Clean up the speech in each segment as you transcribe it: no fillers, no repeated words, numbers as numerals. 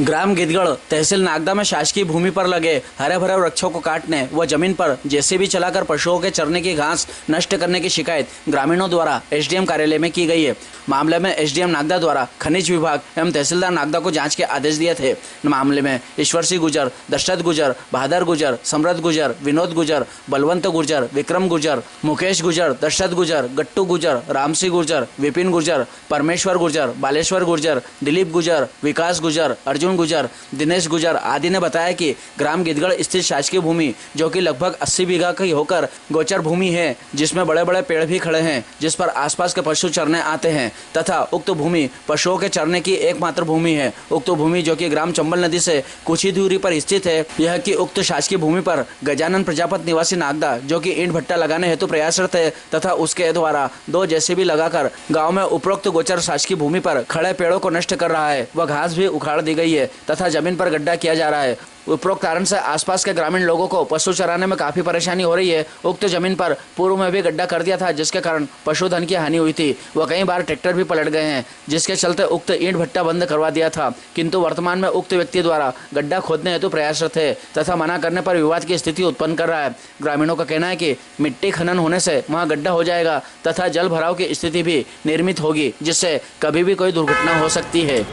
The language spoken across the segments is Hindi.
ग्राम गिद्धगढ़ तहसील नागदा में शासकीय भूमि पर लगे हरे भरे वृक्षों को काटने व जमीन पर जेसीबी चलाकर पशुओं के चरने की घास नष्ट करने की शिकायत ग्रामीणों द्वारा एसडीएम कार्यालय में की गई है। मामले में एसडीएम नागदा द्वारा खनिज विभाग एवं तहसीलदार नागदा को जांच के आदेश दिए थे। मामले में ईश्वर सिंह गुर्जर, दशरथ गुर्जर, बहादुर गुर्जर, समृद्ध गुर्जर, विनोद गुर्जर, बलवंत गुर्जर, विक्रम गुर्जर, मुकेश गुर्जर, दशरथ गुर्जर, गट्टू गुर्जर, रामसिंह गुर्जर, विपिन गुर्जर, परमेश्वर गुर्जर, बालेश्वर गुर्जर, दिलीप गुर्जर, विकास गुर्जर, अर्जुन गुर्जर, दिनेश गुर्जर आदि ने बताया कि ग्राम गिद्धगढ़ स्थित शासकीय भूमि जो कि लगभग 80 बीघा की होकर गोचर भूमि है, जिसमें बड़े बड़े पेड़ भी खड़े हैं, जिस पर आसपास के पशु चरने आते हैं तथा उक्त भूमि पशुओं के चरने की एकमात्र भूमि है। उक्त भूमि जो कि ग्राम चंबल नदी से कुछ ही दूरी पर स्थित है। यह कि उक्त शासकीय भूमि पर गजानन प्रजापत निवासी नागदा जो कि ईंट भट्टा लगाने हेतु प्रयासरत है तथा उसके द्वारा 2 जेसीबी लगाकर गाँव में उपरोक्त गोचर शासकीय भूमि पर खड़े पेड़ों को नष्ट कर रहा है व घास भी उखाड़ दी गई है तथा जमीन पर गड्ढा किया जा रहा है। उपरोक्त कारण से आसपास के ग्रामीण लोगों को पशु चराने में काफी परेशानी हो रही है। उक्त जमीन पर पूर्व में भी गड्ढा कर दिया था, जिसके कारण पशुधन की हानि हुई थी व कई बार ट्रैक्टर भी पलट गए हैं, जिसके चलते उक्त ईंट भट्टा बंद करवा दिया था। किंतु वर्तमान में उक्त व्यक्ति द्वारा गड्ढा खोदने हेतु प्रयासरत है तथा मना करने पर विवाद की स्थिति उत्पन्न कर रहा है। ग्रामीणों का कहना है कि मिट्टी खनन होने से वहाँ गड्ढा हो जाएगा तथा जल भराव की स्थिति भी निर्मित होगी, जिससे कभी भी कोई दुर्घटना हो सकती है।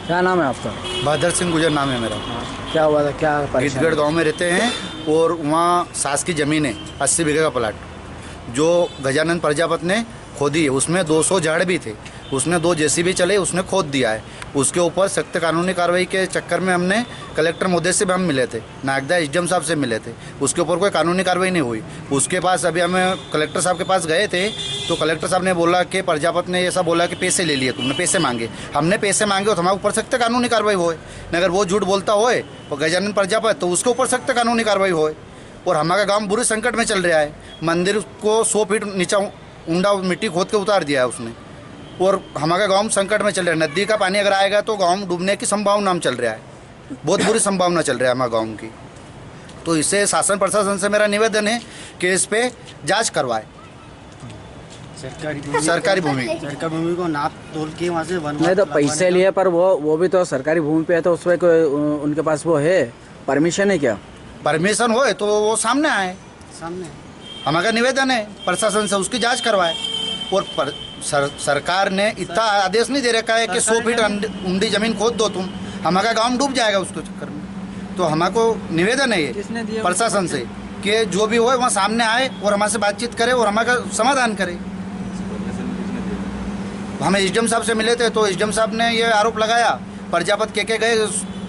क्या नाम है आपका? बहादुर सिंह गुर्जर नाम है मेरा। क्या हुआ था? क्या गिद्धगढ़ गांव में रहते हैं और वहाँ सास की ज़मीन है 80 बीघे का प्लाट जो गजानन प्रजापत ने खोदी है। उसमें 200 झाड़ भी थे, उसने 2 जेसीबी चले, उसने खोद दिया है। उसके ऊपर सख्त कानूनी कार्रवाई के चक्कर में हमने कलेक्टर महोदय से भी हम मिले थे, नागदा एसडीएम साहब से मिले थे। उसके ऊपर कोई कानूनी कार्रवाई नहीं हुई। उसके पास अभी हमें कलेक्टर साहब के पास गए थे तो कलेक्टर साहब ने बोला कि प्रजापत ने ऐसा बोला कि पैसे ले लिए, तुमने पैसे मांगे। हमने पैसे मांगे तो हमारे ऊपर सख्त कानूनी कार्रवाई होए। अगर वो झूठ बोलता होए तो गजानन प्रजापत तो उसके ऊपर सख्त कानूनी कार्रवाई होए। और हमारा गाँव बुरे संकट में चल रहा है। मंदिर को 100 फीट नीचा ऊंडा मिट्टी खोद के उतार दिया है उसने और हमारा गांव संकट में चल रहा है। नदी का पानी अगर आएगा तो गांव डूबने की संभावना में चल रहा है, बहुत बुरी संभावना चल रहा है हमारे गांव की। तो इससे शासन प्रशासन से मेरा निवेदन है कि इस पे जांच करवाए। सरकारी भूमि को नाप तोल के वहाँ से नहीं तो पैसे लिए, पर वो भी तो सरकारी भूमि पे है, तो उसमें कोई उनके पास वो है परमिशन है क्या? परमिशन हो तो वो सामने आए। हमारा निवेदन है प्रशासन से उसकी जाँच करवाए। और सरकार ने इतना आदेश नहीं दे रखा है कि 100 फीट ऊंडी जमीन खोद दो तुम, हमारा गांव डूब जाएगा उसके चक्कर में। तो हमारे निवेदन है ये प्रशासन से कि जो भी हो वहाँ सामने आए और हमारे से बातचीत करे और हमारा समाधान करे। हम एसडीएम साहब से मिले थे तो एसडीएम साहब ने ये आरोप लगाया, प्रजापत के गए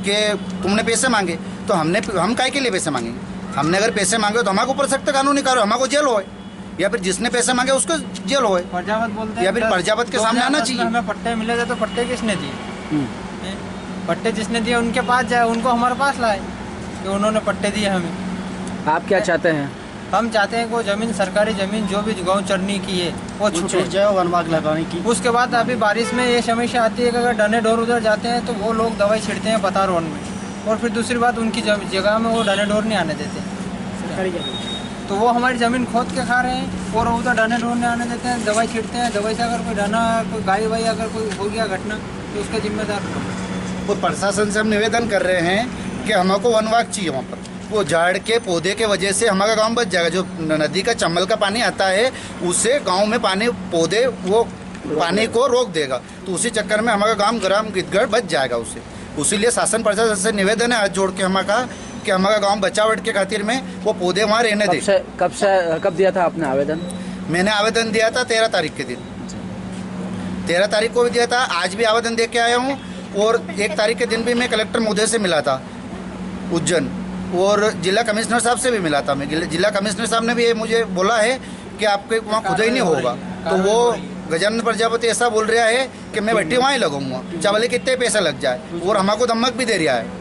कि तुमने पैसे मांगे। तो हम काहे के लिए पैसे मांगेंगे? हमने अगर पैसे मांगे तो हमारे ऊपर सख्त कानूनी कार्रवाई, हमारे जेल होए, या फिर जिसने पैसे मांगे उसको जेल होए। प्रजापत बोलते हैं या फिर प्रजापत के सामने आना चाहिए। हमें पट्टे मिले थे तो पट्टे किसने दिए? पट्टे जिसने दिए उनके पास जाए, उनको हमारे पास लाए कि उन्होंने पट्टे दिए हमें। आप क्या चाहते हैं? हम चाहते हैं कि वो जमीन, सरकारी जमीन जो भी गाँव चरनी की है वो छूट जाए, वन विभाग लगाने की। उसके बाद अभी बारिश में ये समस्या आती है कि अगर डने ढोर उधर जाते हैं तो वो लोग दवाई छिड़ते हैं बता रोड में, और फिर दूसरी बात उनकी जगह में वो डने ढोर नहीं आने देते। तो वो हमारी ज़मीन खोद के खा रहे हैं और उधर डने ढोर नहीं आने देते हैं, दवाई छिड़ते हैं। दवाई से अगर कोई डना, कोई गाय वाई अगर कोई हो गया घटना तो उसका जिम्मेदार वो प्रशासन से हम निवेदन कर रहे हैं कि हमको वन विभाग चाहिए वहाँ पर। वो झाड़ के पौधे के वजह से हमारा गांव बच जाएगा। जो नदी का चंबल का पानी आता है उससे गांव में पानी, पौधे वो पानी को रोक देगा। तो उसी चक्कर में हमारा गांव ग्राम गिद्धगढ़ बच जाएगा उससे। उसीलिए शासन प्रशासन से निवेदन है हाथ जोड़ के हमारा कि हमारा गांव बचावट के खातिर में वो पौधे वहाँ रहने दे। कब दिया था आपने आवेदन? मैंने आवेदन दिया था 13 तारीख के दिन, 13 तारीख को भी दिया था। आज भी आवेदन दे के आया हूँ और 1 तारीख के दिन भी मैं कलेक्टर महोदय से मिला था उज्जैन, और जिला कमिश्नर साहब से भी मिला था मैं। जिला कमिश्नर साहब ने भी ये मुझे बोला है कि आपके वहाँ खुदा ही नहीं होगा। तो वो गजानन प्रजापति ऐसा बोल रहा है कि मैं भट्टी वहाँ ही लगाऊंगा, चावल कितने पैसा लग जाए, और हमको धमक भी दे रहा है।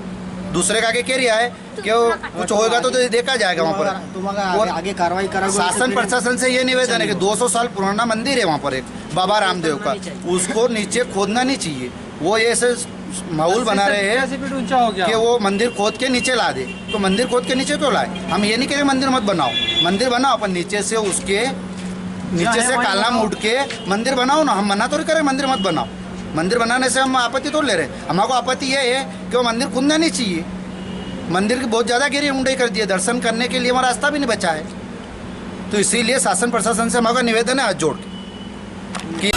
दूसरे का आगे कह रहा है कि कुछ होगा तो देखा जाएगा वहाँ पर। और आगे कार्रवाई करा। शासन प्रशासन से ये निवेदन है कि 200 साल पुराना मंदिर है वहाँ पर एक बाबा रामदेव का, उसको नीचे खोदना नहीं चाहिए। वो ऐसे माहौल बना रहे हैं कि वो मंदिर खोद के नीचे ला दे। तो मंदिर खोद के नीचे तो लाए, हम ये नहीं कह रहे मंदिर मत बनाओ, मंदिर बनाओ, अपन नीचे से उसके नीचे से कालम उठ के मंदिर बनाओ ना, हम मना तो नहीं करें मंदिर मत बनाओ। मंदिर बनाने से हम आपत्ति तो ले रहे हैं, हमारे को आपत्ति ये है कि वो मंदिर खुदना नहीं चाहिए। मंदिर की बहुत ज़्यादा गिरी उंडई कर दी है, दर्शन करने के लिए हमारा रास्ता भी नहीं बचा है। तो इसीलिए शासन प्रशासन से हमारा निवेदन है हाथ जोड़ के